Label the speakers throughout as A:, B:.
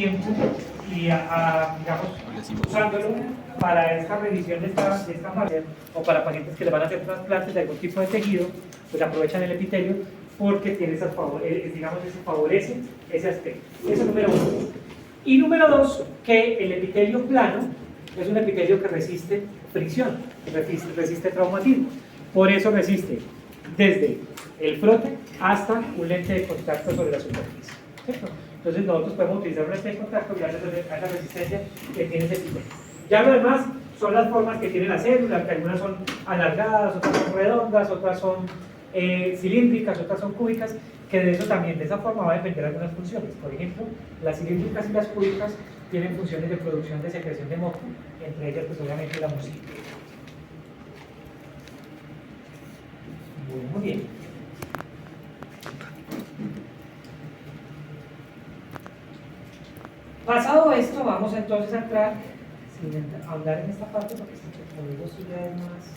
A: tiempo y digamos, usándolo para esta revisión de esta fase, o para pacientes que le van a hacer trasplantes de algún tipo de tejido, pues aprovechan el epitelio porque tiene digamos, se favorece ese aspecto. Eso es número uno. Y número dos, que el epitelio plano es un epitelio que resiste fricción, resiste traumatismo. Por eso resiste desde el frote hasta un lente de contacto sobre la superficie, ¿cierto? Entonces nosotros podemos utilizar un lente de contacto gracias a esa resistencia que tiene ese epitelio. Ya lo demás son las formas que tiene la célula, que algunas son alargadas, otras son redondas, otras son cilíndricas, otras son cúbicas, que de eso también, de esa forma va a depender algunas funciones. Por ejemplo, las cilíndricas y las cúbicas tienen funciones de producción de secreción de moco, entre ellas pues obviamente la mucina. Muy bien. Pasado esto, vamos entonces a entrar, sin ahondar en esta parte, porque como digo, esto ya es más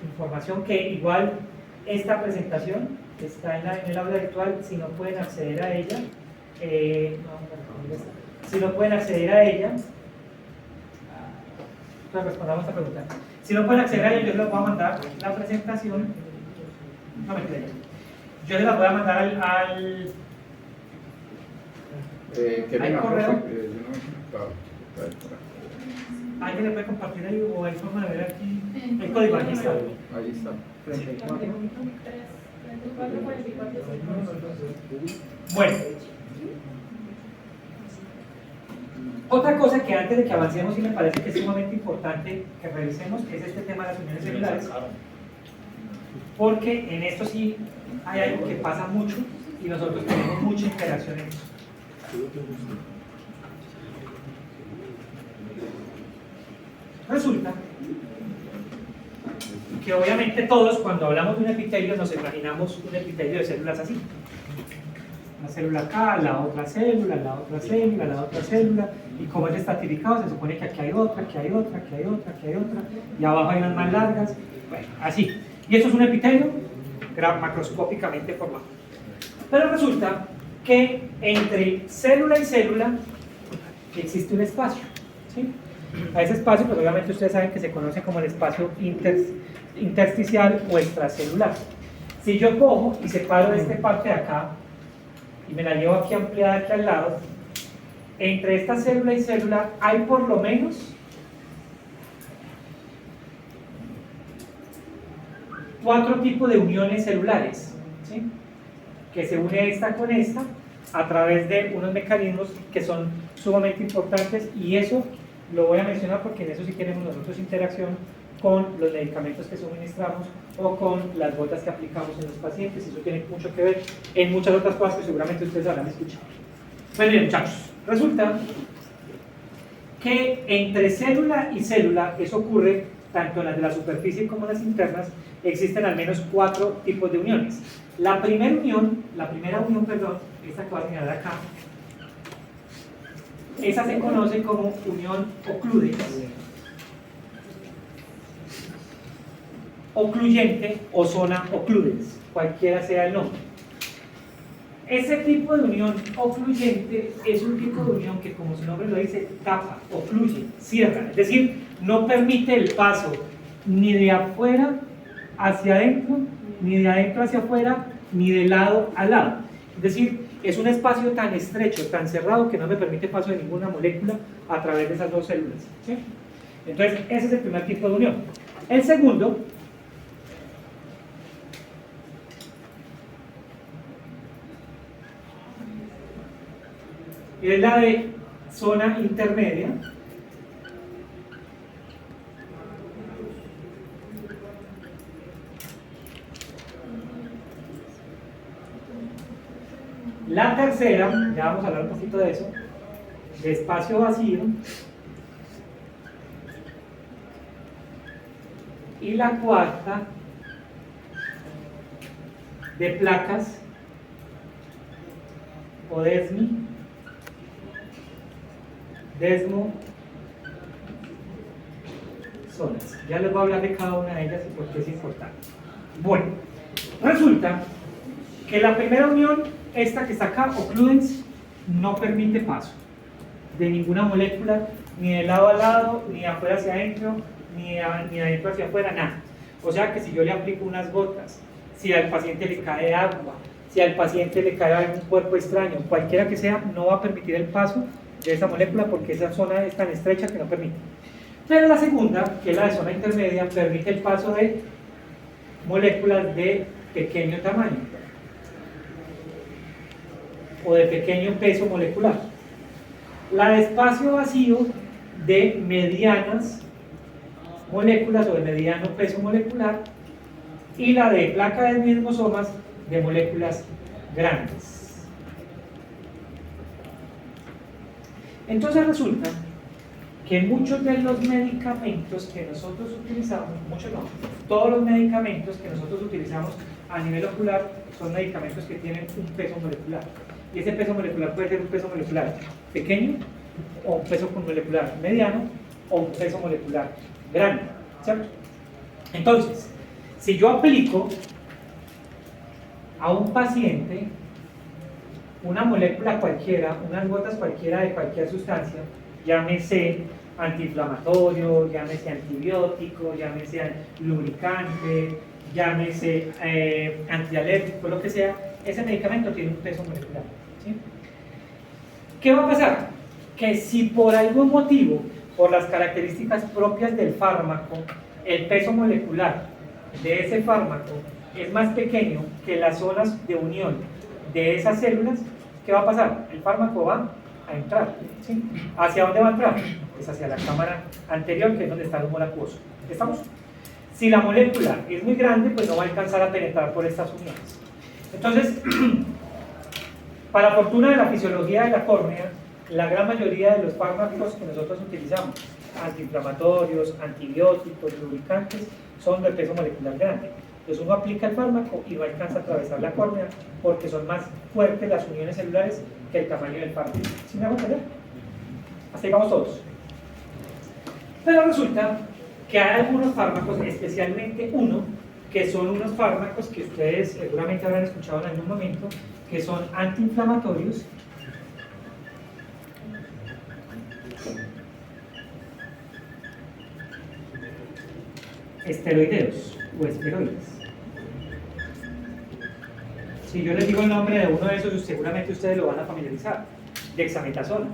A: información que igual esta presentación está en el aula virtual. Si no pueden acceder a ella, si no pueden acceder a ella, pues respondamos a esta pregunta. Si no pueden acceder a ella, yo les voy a mandar la presentación. No me creen. Yo les la voy a mandar al correo. ¿Alguien le puede compartir ahí o hay forma de ver aquí el código? Aquí está.
B: Ahí está.
A: 34. Bueno, otra cosa que antes de que avancemos y me parece que es sumamente importante que revisemos es este tema de las uniones celulares, porque en esto sí hay algo que pasa mucho y nosotros tenemos mucha interacción en eso. Resulta que obviamente todos cuando hablamos de un epitelio nos imaginamos un epitelio de células así. Una célula acá, la otra célula, la otra célula, la otra célula, y como es estratificado se supone que aquí hay otra, aquí hay otra, aquí hay otra, aquí hay otra, y abajo hay unas más largas, bueno, así. Y eso es un epitelio macroscópicamente formado. Pero resulta que entre célula y célula existe un espacio, ¿sí? A ese espacio, pues obviamente ustedes saben que se conoce como el espacio intersticial o extracelular. Si yo cojo y separo esta parte de acá y me la llevo aquí ampliada aquí al lado, entre esta célula y célula hay por lo menos 4 tipos de uniones celulares, ¿sí? Que se une esta con esta a través de unos mecanismos que son sumamente importantes, y eso lo voy a mencionar porque en eso sí tenemos nosotros interacción con los medicamentos que suministramos o con las gotas que aplicamos en los pacientes. Eso tiene mucho que ver en muchas otras cosas que seguramente ustedes habrán escuchado. Pues bien, muchachos, resulta que entre célula y célula, eso ocurre tanto en las de la superficie como en las internas, existen al menos 4 tipos de uniones. La primera unión, esta que voy a señalar acá, esa se conoce como unión ocludens, ocluyente o zona ocludens, cualquiera sea el nombre. Ese tipo de unión ocluyente es un tipo de unión que, como su nombre lo dice, tapa, ocluye, cierra, es decir, no permite el paso ni de afuera hacia adentro, ni de adentro hacia afuera, ni de lado a lado. Es decir, es un espacio tan estrecho, tan cerrado, que no me permite paso de ninguna molécula a través de esas dos células, ¿sí? Entonces, ese es el primer tipo de unión. El segundo es la de zona intermedia. La tercera, ya vamos a hablar un poquito de eso, de espacio vacío. Y la cuarta, de placas o desmosomas. Ya les voy a hablar de cada una de ellas y por qué es importante. Bueno, resulta que la primera unión, esta que está acá, ocludens, no permite paso de ninguna molécula, ni de lado a lado, ni de afuera hacia adentro, ni de adentro hacia afuera, nada. O sea que si yo le aplico unas gotas, si al paciente le cae agua, si al paciente le cae algún cuerpo extraño, cualquiera que sea, no va a permitir el paso de esa molécula porque esa zona es tan estrecha que no permite. Pero la segunda, que es la de zona intermedia, permite el paso de moléculas de pequeño tamaño o de pequeño peso molecular. La de espacio vacío de medianas moléculas o de mediano peso molecular, y la de placa de desmosomas de moléculas grandes. Entonces resulta que muchos de los medicamentos que nosotros utilizamos, muchos no, todos los medicamentos que nosotros utilizamos a nivel ocular son medicamentos que tienen un peso molecular. Y ese peso molecular puede ser un peso molecular pequeño, o un peso molecular mediano, o un peso molecular grande, ¿cierto? Entonces, si yo aplico a un paciente una molécula cualquiera, unas gotas cualquiera de cualquier sustancia, llámese antiinflamatorio, llámese antibiótico, llámese lubricante, llámese antialérgico, lo que sea, ese medicamento tiene un peso molecular, ¿sí? ¿Qué va a pasar? Que si por algún motivo, por las características propias del fármaco, el peso molecular de ese fármaco es más pequeño que las zonas de unión de esas células, ¿qué va a pasar? El fármaco va a entrar, ¿sí? ¿Hacia dónde va a entrar? Pues hacia la cámara anterior, que es donde está el humo acuoso. ¿Estamos? Si la molécula es muy grande, pues no va a alcanzar a penetrar por estas uniones. Entonces, para fortuna de la fisiología de la córnea, la gran mayoría de los fármacos que nosotros utilizamos, antiinflamatorios, antibióticos, lubricantes, son de peso molecular grande. Entonces uno aplica el fármaco y no alcanza a atravesar la córnea porque son más fuertes las uniones celulares que el tamaño del fármaco. ¿Sí me hago entender? Hasta ahí vamos todos. Pero resulta que hay algunos fármacos, especialmente uno, que son unos fármacos que ustedes seguramente habrán escuchado en algún momento, que son antiinflamatorios, esteroideos o esteroides. Si yo les digo el nombre de uno de esos, seguramente ustedes lo van a familiarizar. Dexametasona,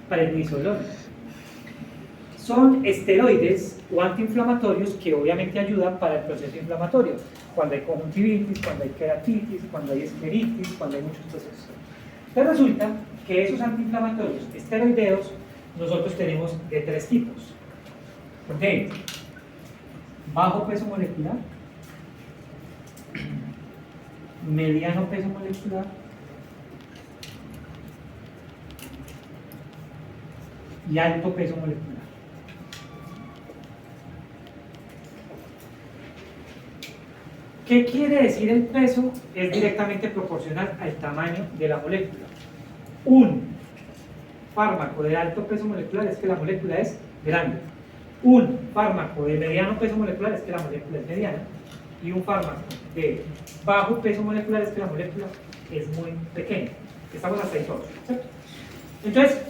A: prednisolona. Son esteroides o antiinflamatorios que obviamente ayudan para el proceso inflamatorio. Cuando hay conjuntivitis, cuando hay queratitis, cuando hay escleritis, cuando hay muchos procesos. Pero resulta que esos antiinflamatorios esteroideos nosotros tenemos de tres tipos. De bajo peso molecular, mediano peso molecular y alto peso molecular. ¿Qué quiere decir el peso? Es directamente proporcional al tamaño de la molécula. Un fármaco de alto peso molecular es que la molécula es grande. Un fármaco de mediano peso molecular es que la molécula es mediana. Y un fármaco de bajo peso molecular es que la molécula es muy pequeña. Estamos hasta ahí todos, ¿cierto? Entonces,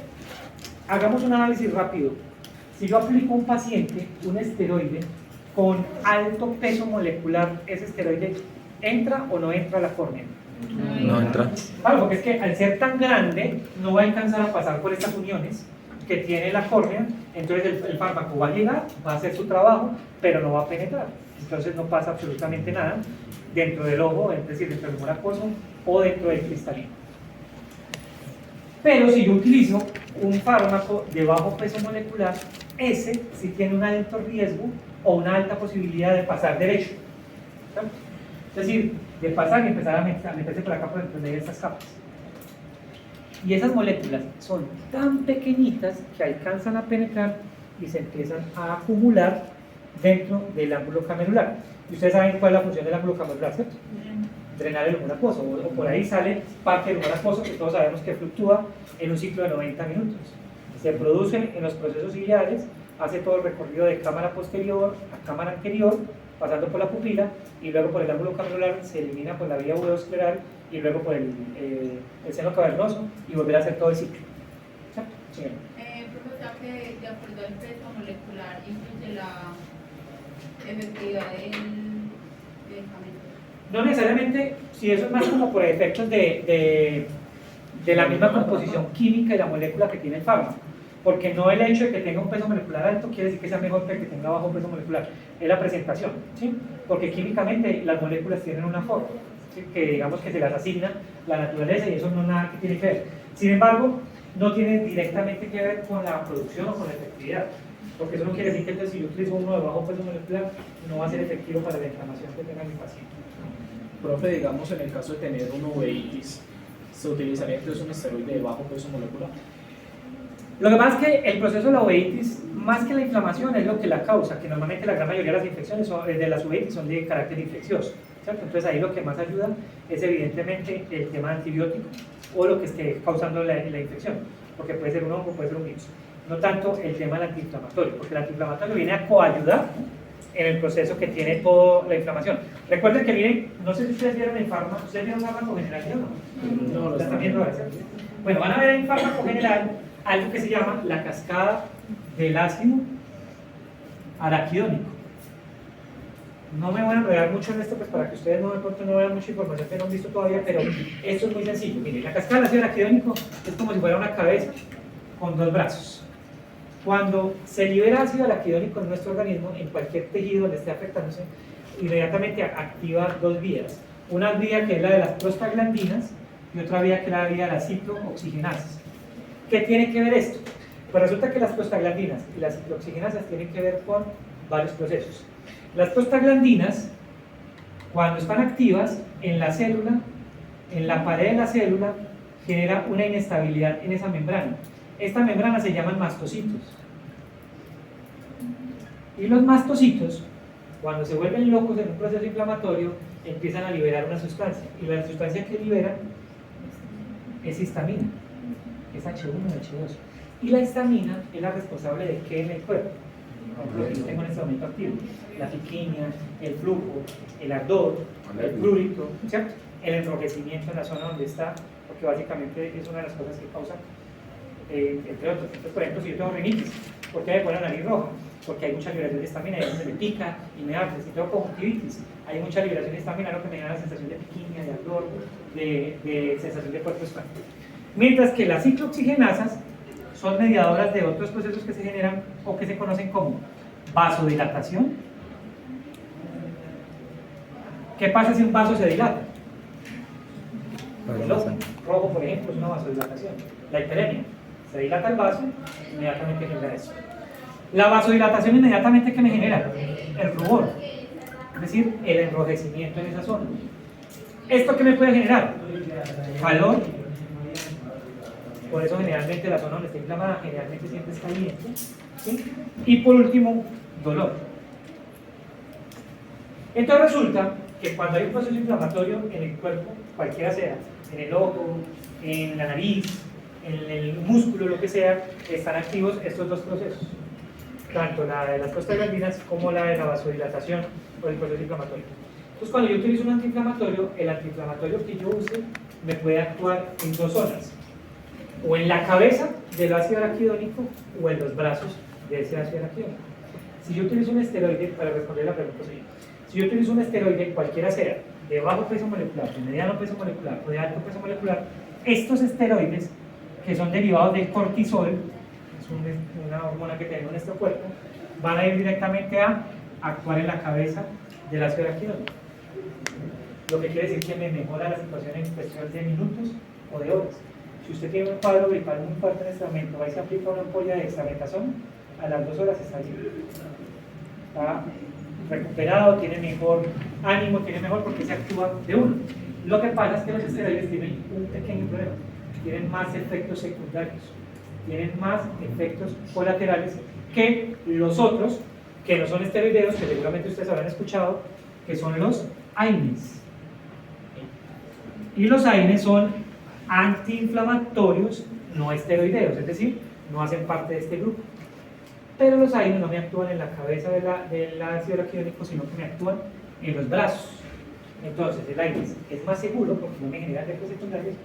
A: hagamos un análisis rápido. Si yo aplico a un paciente un esteroide con alto peso molecular, ¿ese esteroide entra o no entra a la córnea?
B: No entra.
A: Claro, porque es que al ser tan grande no va a alcanzar a pasar por estas uniones que tiene la córnea, entonces el fármaco va a llegar, va a hacer su trabajo, pero no va a penetrar. Entonces no pasa absolutamente nada dentro del ojo, es decir, dentro del humor acuoso o dentro del cristalino. Pero si yo utilizo un fármaco de bajo peso molecular, ese sí tiene un alto riesgo o una alta posibilidad de pasar derecho. ¿Sí? Es decir, de pasar y empezar a meterse por acá por dentro de estas capas. Y esas moléculas son tan pequeñitas que alcanzan a penetrar y se empiezan a acumular dentro del ángulo camerular. Y ustedes saben cuál es la función del ángulo camerular, ¿cierto? Drenar el humor acuoso, o por ahí sale parte del humor acuoso que todos sabemos que fluctúa en un ciclo de 90 minutos. Se produce en los procesos ciliares, hace todo el recorrido de cámara posterior a cámara anterior, pasando por la pupila y luego por el ángulo camerular se elimina por la vía uveoscleral y luego por el seno cavernoso y volver a hacer todo el ciclo. ¿Cierto? Sí.
B: Profesor, que de acuerdo al peso molecular influye la efectividad del medicamento.
A: No necesariamente, si eso es más como por efectos de la misma composición química de la molécula que tiene el fármaco. Porque no el hecho de que tenga un peso molecular alto quiere decir que sea mejor que el que tenga bajo peso molecular, es la presentación, ¿sí? Porque químicamente las moléculas tienen una forma, ¿sí? Que digamos que se las asigna la naturaleza y eso no nada que tiene que ver. Sin embargo, no tiene directamente que ver con la producción o con la efectividad, porque eso no quiere decir que si yo utilizo uno de bajo peso molecular no va a ser efectivo para la inflamación que tenga mi paciente.
C: Profe, digamos en el caso de tener una uveitis, ¿se utilizaría entonces un esteroide de bajo peso molecular?
A: Lo que pasa es que el proceso de la uveitis, más que la inflamación, es lo que la causa, que normalmente la gran mayoría de las infecciones de las uveitis son de carácter infeccioso, ¿cierto? Entonces ahí lo que más ayuda es evidentemente el tema antibiótico o lo que esté causando la infección, porque puede ser un hongo, puede ser un virus. No tanto el tema del antiinflamatorio, porque el antiinflamatorio viene a coayudar en el proceso que tiene toda la inflamación. Recuerden que miren, no sé si ustedes vieron en fármaco, ¿ustedes vieron fármaco general o no?
C: No, lo
A: están viendo ahora, ¿cierto? Bueno, van a ver en fármaco general algo que se llama la cascada del ácido araquidónico. No me voy a enredar mucho en esto pues para que ustedes no vean mucha información que no han visto todavía, pero esto es muy sencillo. Miren, la cascada del ácido araquidónico es como si fuera una cabeza con dos brazos. Cuando se libera ácido araquidónico en nuestro organismo, en cualquier tejido donde esté afectándose, inmediatamente activa dos vías. Una vía que es la de las prostaglandinas y otra vía que es la vía de las ciclooxigenasas. ¿Qué tiene que ver esto? Pues resulta que las prostaglandinas y las ciclooxigenasas tienen que ver con varios procesos. Las prostaglandinas, cuando están activas en la célula, en la pared de la célula, genera una inestabilidad en esa membrana. Esta membrana se llaman mastocitos. Y los mastocitos, cuando se vuelven locos en un proceso inflamatorio, empiezan a liberar una sustancia. Y la sustancia que liberan es histamina. Es H1 o H2. Y la histamina es la responsable de qué en el cuerpo. Lo que yo tengo en este momento activo: la piquiña, el flujo, el ardor, el prurito, ¿cierto? El enrojecimiento en la zona donde está, porque básicamente es una de las cosas que causa, entre otros. Entonces, por ejemplo, si yo tengo rinitis, ¿por qué me pone la nariz roja? Porque hay mucha liberación de histamina y donde me pica y me arde. Si tengo conjuntivitis, hay mucha liberación de histamina, lo que me da la sensación de piquiña, de ardor, de sensación de cuerpo espanto. Mientras que las ciclooxigenasas son mediadoras de otros procesos que se generan o que se conocen como vasodilatación. ¿Qué pasa si un vaso se dilata? El ojo rojo, por ejemplo, es una vasodilatación. La hiperemia. Se dilata el vaso, inmediatamente genera eso. La vasodilatación inmediatamente, ¿qué me genera? El rubor, es decir, el enrojecimiento en esa zona. ¿Esto qué me puede generar? Calor. Por eso generalmente la zona donde está inflamada generalmente siempre está caliente, ¿sí? Y por último, dolor. Entonces resulta que cuando hay un proceso inflamatorio en el cuerpo, cualquiera sea, en el ojo, en la nariz, en el músculo, lo que sea, están activos estos dos procesos, tanto la de las prostaglandinas como la de la vasodilatación o el proceso inflamatorio. Entonces cuando yo utilizo un antiinflamatorio, el antiinflamatorio que yo use me puede actuar en dos zonas: o en la cabeza del ácido araquidónico o en los brazos de ese ácido araquidónico. Si yo utilizo un esteroide, para responder la pregunta suya, si yo utilizo un esteroide, cualquiera sea, de bajo peso molecular, de mediano peso molecular o de alto peso molecular, estos esteroides, que son derivados del cortisol, es una hormona que tenemos en nuestro cuerpo, van a ir directamente a actuar en la cabeza del ácido araquidónico. Lo que quiere decir que me mejora la situación en cuestión de minutos o de horas. Si usted tiene un cuadro gripal muy fuerte en este momento, va y se aplica una ampolla de dexametasona, a las 2 horas está allí. Está recuperado, tiene mejor ánimo, tiene mejor porque se actúa de uno. Lo que pasa es que los esteroides tienen un pequeño problema: tienen más efectos secundarios, tienen más efectos colaterales que los otros, que no son esteroideos, que seguramente ustedes habrán escuchado, que son los AINES. Y los AINES son antiinflamatorios no esteroideos, es decir, no hacen parte de este grupo. Pero los AINES no me actúan en la cabeza del ácido araquidónico, sino que me actúan en los brazos. Entonces, el AINES es más seguro porque no me genera efectos secundarios,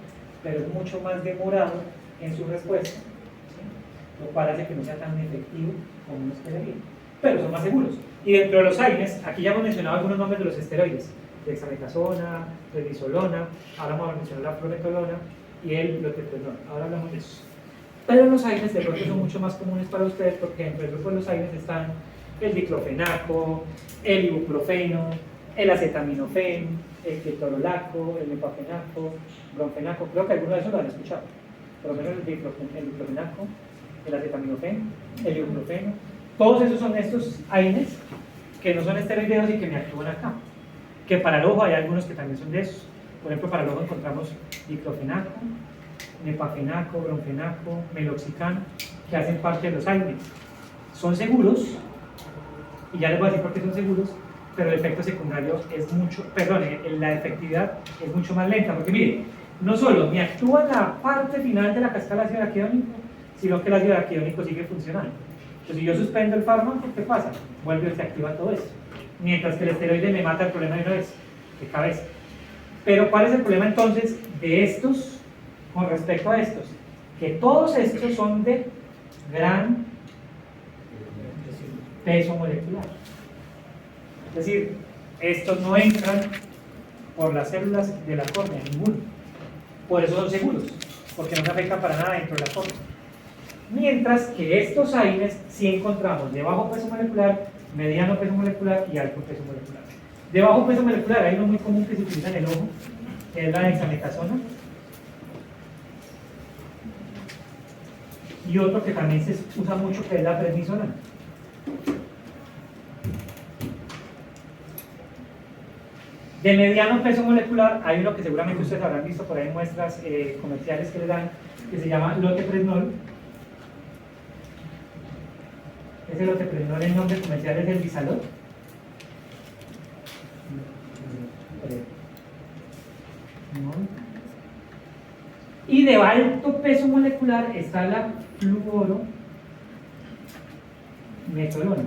A: pero es mucho más demorado en su respuesta, ¿sí? Lo cual hace que no sea tan efectivo como uno esperaría. Pero son más seguros. Y dentro de los AINES, aquí ya hemos mencionado algunos nombres de los esteroides: dexametasona, prednisolona, ahora vamos a mencionar la prometolona y el loteprednol. Ahora hablamos de eso. Pero los AINES de pronto son mucho más comunes para ustedes porque dentro del grupo de los AINES están el diclofenaco, el ibuprofeno, el acetaminofén, el ketorolaco, el mepafenaco, bromfenaco. Creo que algunos de esos lo han escuchado. Por lo menos el diclofenaco, el acetaminofén, el ibuprofeno. Todos esos son estos AINES que no son esteroideos y que me actúan acá. Que para el ojo hay algunos que también son de esos. Por ejemplo, para el ojo encontramos diclofenaco, mepafenaco, bromfenaco, meloxicam, que hacen parte de los AINES. Son seguros, y ya les voy a decir por qué son seguros, pero el efecto secundario es mucho, perdón, la efectividad es mucho más lenta, porque mire, no solo me actúa en la parte final de la cascada del ácido araquidónico, sino que el ácido araquidónico sigue funcionando. Entonces, si yo suspendo el fármaco, ¿qué pasa? Vuelve y se activa todo eso. Mientras que el esteroide me mata el problema de una vez, de cabeza. Pero, ¿cuál es el problema entonces de estos con respecto a estos? Que todos estos son de gran peso molecular. Es decir, estos no entran por las células de la córnea, ninguno. Por eso son seguros, porque no se afectan para nada dentro de la córnea. Mientras que estos AINES sí encontramos de bajo peso molecular, mediano peso molecular y alto peso molecular. De bajo peso molecular hay uno muy común que se utiliza en el ojo, que es la dexametasona, y otro que también se usa mucho, que es la prednisolona. De mediano peso molecular hay uno que seguramente ustedes habrán visto por ahí en muestras comerciales que le dan, que se llama loteprednol. Ese loteprednol, el nombre comercial es el Bisalot. Y de alto peso molecular está la fluorometolona.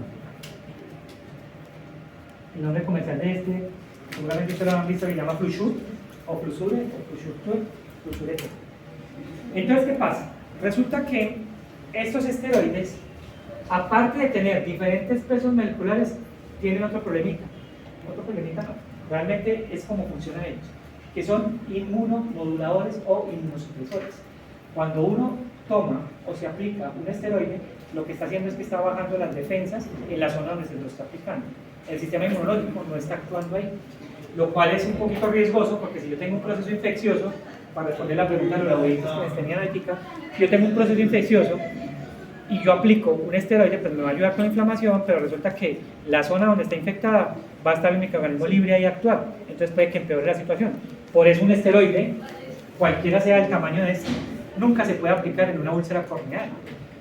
A: El nombre comercial de este, seguramente ustedes lo han visto, se llama Flushur, o Flusure, o Flusurete. Entonces, ¿qué pasa? Resulta que estos esteroides, aparte de tener diferentes pesos moleculares, tienen otro problemita. Otro problemita no. Realmente es como funcionan ellos, que son inmunomoduladores o inmunosupresores. Cuando uno toma o se aplica un esteroide, lo que está haciendo es que está bajando las defensas en la zona donde se lo está aplicando. El sistema inmunológico no está actuando ahí, lo cual es un poquito riesgoso, porque si yo tengo un proceso infeccioso, para responder la pregunta de los laboristas que les tenía ética, si yo tengo un proceso infeccioso y yo aplico un esteroide, pues me va a ayudar con la inflamación, pero resulta que la zona donde está infectada va a estar el microorganismo libre ahí a actuar, entonces puede que empeore la situación. Por eso un esteroide, cualquiera sea el tamaño de este, nunca se puede aplicar en una úlcera corneal,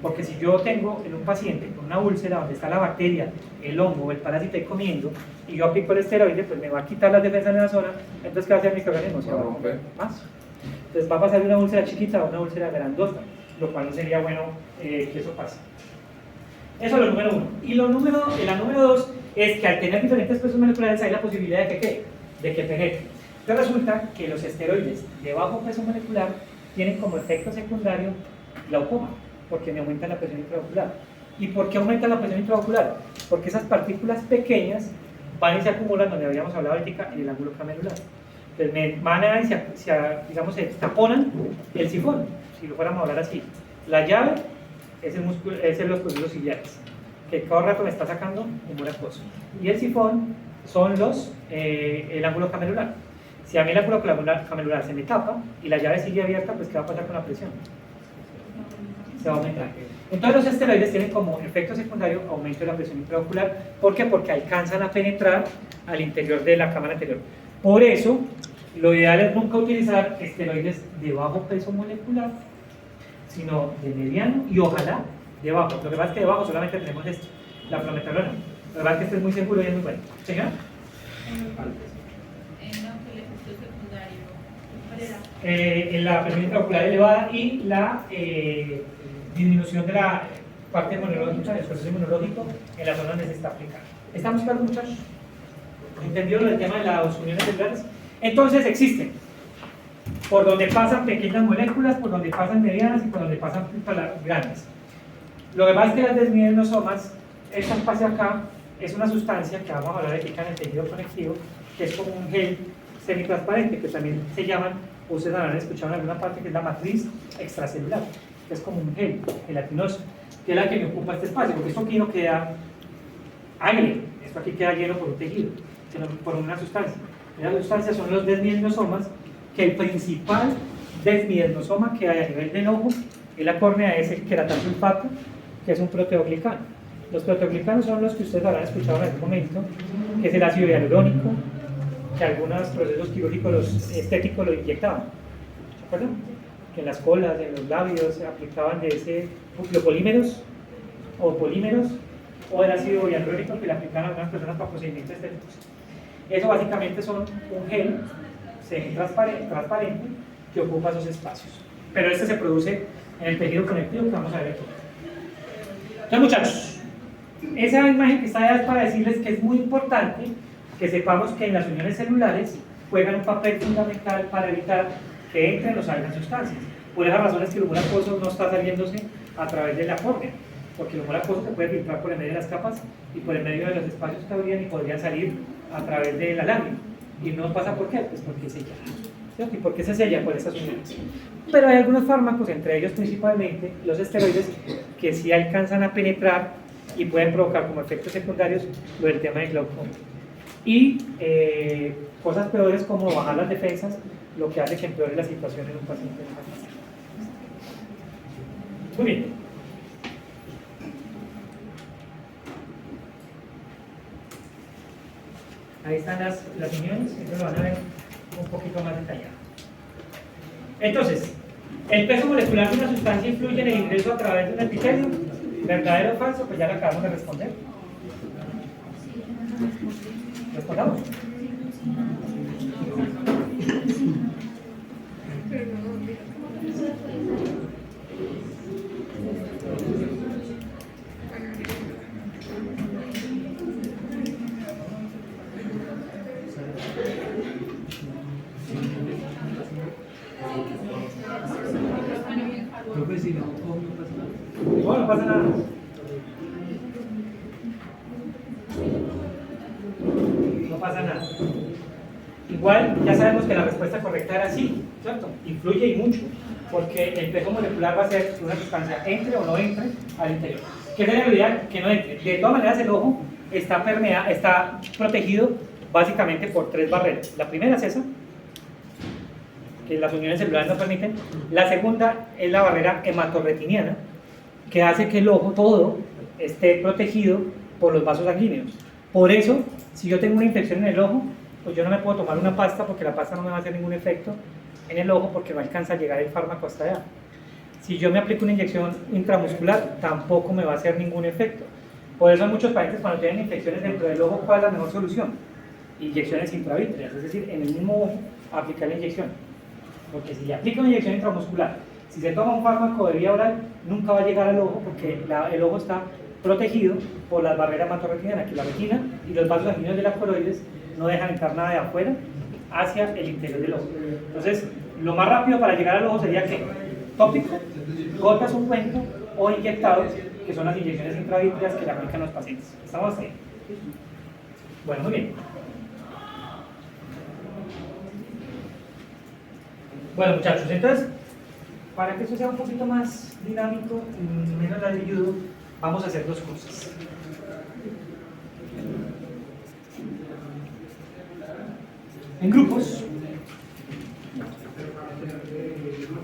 A: porque si yo tengo en un paciente con una úlcera donde está la bacteria, el hongo o el parásito ahí comiendo, y yo aplico el esteroide, pues me va a quitar las defensas de la zona, entonces ¿qué va a hacer el microorganismo? Se va a romper más. Entonces va a pasar de una úlcera chiquita a una úlcera grandota, lo cual no sería bueno que eso pase. Eso es lo número uno. Y la número dos es que al tener diferentes pesos moleculares hay la posibilidad de que penetre. Entonces resulta que los esteroides de bajo peso molecular tienen como efecto secundario glaucoma, porque me aumenta la presión intraocular. ¿Y por qué aumenta la presión intraocular? Porque esas partículas pequeñas van y se acumulan, donde habíamos hablado ahorita, en el ángulo camerular. Entonces me van a, digamos, se taponan el sifón, si lo fuéramos a hablar así. La llave es los productos ciliares, que cada rato me está sacando humor acuoso. Y el sifón son el ángulo camerular. Si a mí el ángulo camerular se me tapa y la llave sigue abierta, pues ¿qué va a pasar con la presión? Se va a aumentar. Entonces los esteroides tienen como efecto secundario aumento de la presión intraocular. ¿Por qué? Porque alcanzan a penetrar al interior de la cámara anterior. Por eso, lo ideal es nunca utilizar esteroides de bajo peso molecular, sino de mediano y ojalá de bajo. Lo que pasa es que de bajo solamente tenemos esto, la prometolona. La verdad es que este es muy seguro y es muy bueno. ¿Señora? En la presión intraocular elevada y la disminución de la parte inmunológica, del proceso inmunológico en la zona donde se está aplicando. ¿Estamos claros, muchachos? ¿Entendido el tema de las uniones celulares? Entonces existen, por donde pasan pequeñas moléculas, por donde pasan medianas y por donde pasan grandes. Lo que pasa es que las desmielinosomas, esta espacio acá, es una sustancia que vamos a hablar de que en el tejido conectivo, que es como un gel semitransparente, que también se llaman, ustedes habrán escuchado en alguna parte, que es la matriz extracelular, que es como un gel gelatinoso, que es la que me ocupa este espacio, porque esto aquí no queda aire, esto aquí queda lleno por un tejido, sino por una sustancia. Y las sustancias son los desmielinosomas, que el principal desmielinosoma que hay a nivel del ojo y la córnea es el queratosulfato, que es un proteoglicano. Los proteoglicanos son los que ustedes habrán escuchado en algún momento, que es el ácido hialurónico, que algunos procesos quirúrgicos estéticos lo inyectaban. ¿Se acuerdan? Que en las colas, en los labios, se aplicaban de ese biopolímeros o el ácido hialurónico que le aplicaban a algunas personas para procedimientos estéticos. Eso básicamente son un gel transparente que ocupa esos espacios. Pero este se produce en el tejido conectivo que vamos a ver aquí. Entonces, muchachos, esa imagen que está allá es para decirles que es muy importante que sepamos que en las uniones celulares juegan un papel fundamental para evitar que entren o salgan sustancias. Por esa razón es que el humor acuoso no está saliéndose a través de la córnea, porque el humor acuoso se puede filtrar por el medio de las capas y por el medio de los espacios que habrían y podrían salir a través de la lámina. ¿Y no pasa por qué? Pues porque sella. ¿Cierto? ¿Y por qué se sella? Por estas uniones. Pero hay algunos fármacos, entre ellos principalmente los esteroides, que sí alcanzan a penetrar y pueden provocar como efectos secundarios lo del tema del glaucoma. Y cosas peores como bajar las defensas, lo que hace que empeore la situación en un paciente. Muy bien. Ahí están las uniones, esto lo van a ver un poquito más detallado. Entonces, ¿el peso molecular de una sustancia influye en el ingreso a través de un epitelio? ¿Verdadero o falso? Pues ya lo acabamos de responder. ¿Respondamos? No, no pasa nada. No pasa nada. Igual ya sabemos que la respuesta correcta era sí, ¿cierto? Influye y mucho, porque el peso molecular va a ser que una sustancia entre o no entre al interior. ¿Qué sería la idea? Que no entre. De todas maneras, el ojo está protegido básicamente por tres barreras. La primera es esa, que las uniones celulares no permiten. La segunda es la barrera hematorretiniana, que hace que el ojo todo esté protegido por los vasos sanguíneos. Por eso, si yo tengo una infección en el ojo, pues yo no me puedo tomar una pasta porque la pasta no me va a hacer ningún efecto en el ojo porque no alcanza a llegar el fármaco hasta allá. Si yo me aplico una inyección intramuscular, tampoco me va a hacer ningún efecto. Por eso muchos pacientes cuando tienen infecciones dentro del ojo, ¿cuál es la mejor solución? Inyecciones intravítreas, es decir, en el mismo ojo aplicar la inyección. Porque si le aplica una inyección intramuscular, si se toma un fármaco de vía oral, nunca va a llegar al ojo porque el ojo está protegido por las barreras hematorretinianas, que la retina y los vasos sanguíneos de las coroides no dejan entrar nada de afuera hacia el interior del ojo. Entonces, lo más rápido para llegar al ojo sería que tópico, gotas ungüento o inyectados, que son las inyecciones intravítreas que le aplican los pacientes. ¿Estamos ahí? Bueno, muy bien. Bueno, muchachos, entonces, para que eso sea un poquito más dinámico y menos ladrilludo, vamos a hacer dos cosas. En grupos,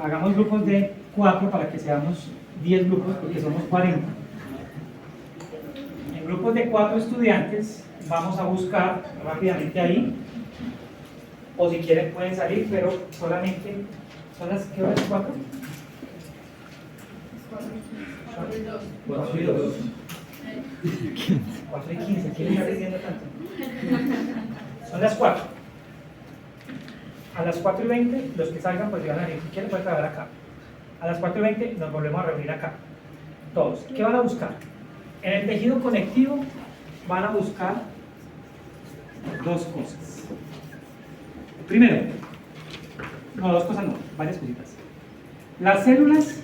A: hagamos grupos de 4 para que seamos 10 grupos, porque somos 40. En grupos de 4 estudiantes, vamos a buscar rápidamente ahí, o si quieren pueden salir, pero solamente, ¿son las qué horas? ¿4? 4 y 2. 4 y 15, ¿quién está diciendo tanto? Son las 4. A las 4 y 20, los que salgan pues llegan a ir, si quieren pueden trabajar acá. A las 4 y 20 nos volvemos a reunir acá. Todos. ¿Qué van a buscar? En el tejido conectivo van a buscar dos cosas. Primero, no, dos cosas no, varias cositas. Las células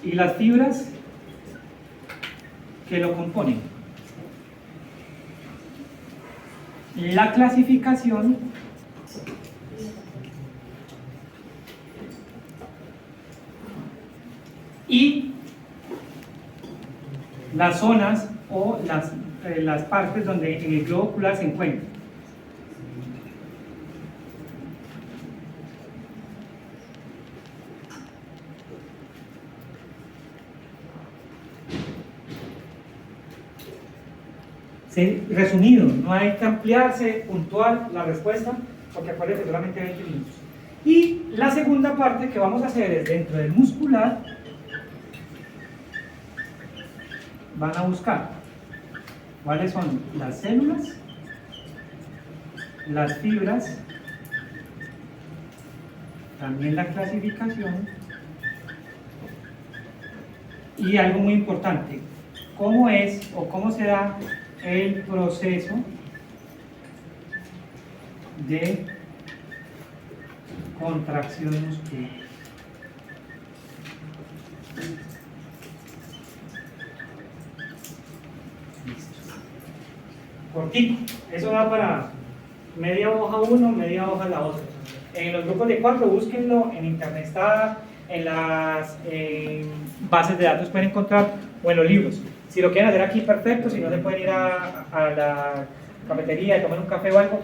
A: y las fibras que lo componen. La clasificación y las zonas o las partes donde en el globo ocular se encuentra. Resumido, no hay que ampliarse, puntual la respuesta, porque acuérdense solamente 20 minutos. Y la segunda parte que vamos a hacer es dentro del muscular, van a buscar cuáles son las células, las fibras, también la clasificación y algo muy importante, cómo es o cómo se da el proceso de contracción muscular. Listo. Cortito, eso va para media hoja uno, media hoja la otra. En los grupos de 4 búsquenlo, en internet está, en las bases de datos pueden encontrar o en los libros. Si lo quieren hacer aquí, perfecto, si no se pueden ir a la cafetería y tomar un café o algo.